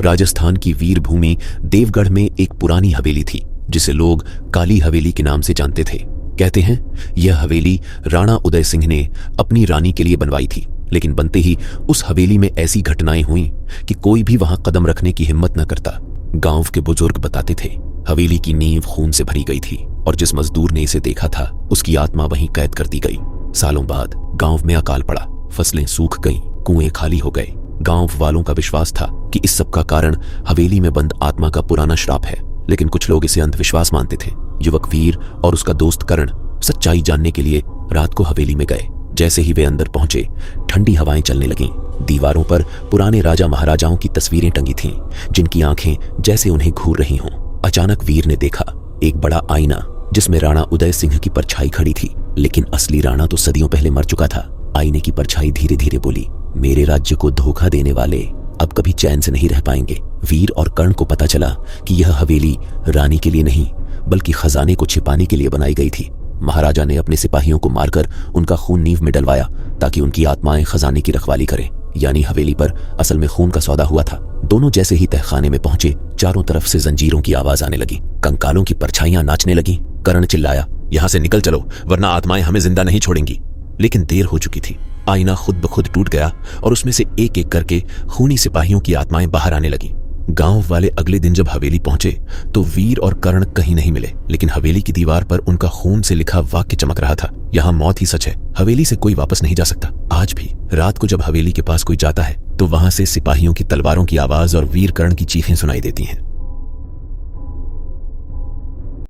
राजस्थान की वीर भूमि देवगढ़ में एक पुरानी हवेली थी जिसे लोग काली हवेली के नाम से जानते थे। कहते हैं यह हवेली राणा उदय सिंह ने अपनी रानी के लिए बनवाई थी, लेकिन बनते ही उस हवेली में ऐसी घटनाएं हुई कि कोई भी वहां कदम रखने की हिम्मत न करता। गांव के बुजुर्ग बताते थे हवेली की नींव खून से भरी गई थी और जिस मजदूर ने इसे देखा था उसकी आत्मा वहीं कैद कर दी गई। सालों बाद गांव में अकाल पड़ा, फसलें सूख गईं, कुएं खाली हो गए। गांव वालों का विश्वास था कि इस सब का कारण हवेली में बंद आत्मा का पुराना श्राप है, लेकिन कुछ लोग इसे अंधविश्वास मानते थे। युवक वीर और उसका दोस्त करण सच्चाई जानने के लिए रात को हवेली में गए। जैसे ही वे अंदर पहुंचे, ठंडी हवाएं चलने लगीं। दीवारों पर पुराने राजा महाराजाओं की तस्वीरें टंगी थीं, जिनकी आंखें जैसे उन्हें घूर रही हों। अचानक वीर ने देखा एक बड़ा आईना जिसमें राणा उदय सिंह की परछाई खड़ी थी, लेकिन असली राणा तो सदियों पहले मर चुका था। आईने की परछाई धीरे धीरे बोली, मेरे राज्य को धोखा देने वाले अब कभी चैन से नहीं रह पाएंगे। वीर और कर्ण को पता चला कि यह हवेली रानी के लिए नहीं बल्कि खजाने को छिपाने के लिए बनाई गई थी। महाराजा ने अपने सिपाहियों को मारकर उनका खून नींव में डलवाया ताकि उनकी आत्माएं खजाने की रखवाली करें। यानी हवेली पर असल में खून का सौदा हुआ था। दोनों जैसे ही तहखाने में पहुंचे, चारों तरफ से जंजीरों की आवाज आने लगी, कंकालों की परछाइयां नाचने लगी। कर्ण चिल्लाया, यहां से निकल चलो वरना आत्माएं हमें जिंदा नहीं छोड़ेंगी। लेकिन देर हो चुकी थी। आईना खुद ब खुद टूट गया और उसमें से एक एक करके खूनी सिपाहियों की आत्माएं बाहर आने लगी। गांव वाले अगले दिन जब हवेली पहुंचे तो वीर और कर्ण कहीं नहीं मिले, लेकिन हवेली की दीवार पर उनका खून से लिखा वाक्य चमक रहा था, यहाँ मौत ही सच है, हवेली से कोई वापस नहीं जा सकता। आज भी रात को जब हवेली के पास कोई जाता है तो वहां से सिपाहियों की तलवारों की आवाज और वीर कर्ण की चीखें सुनाई देती हैं।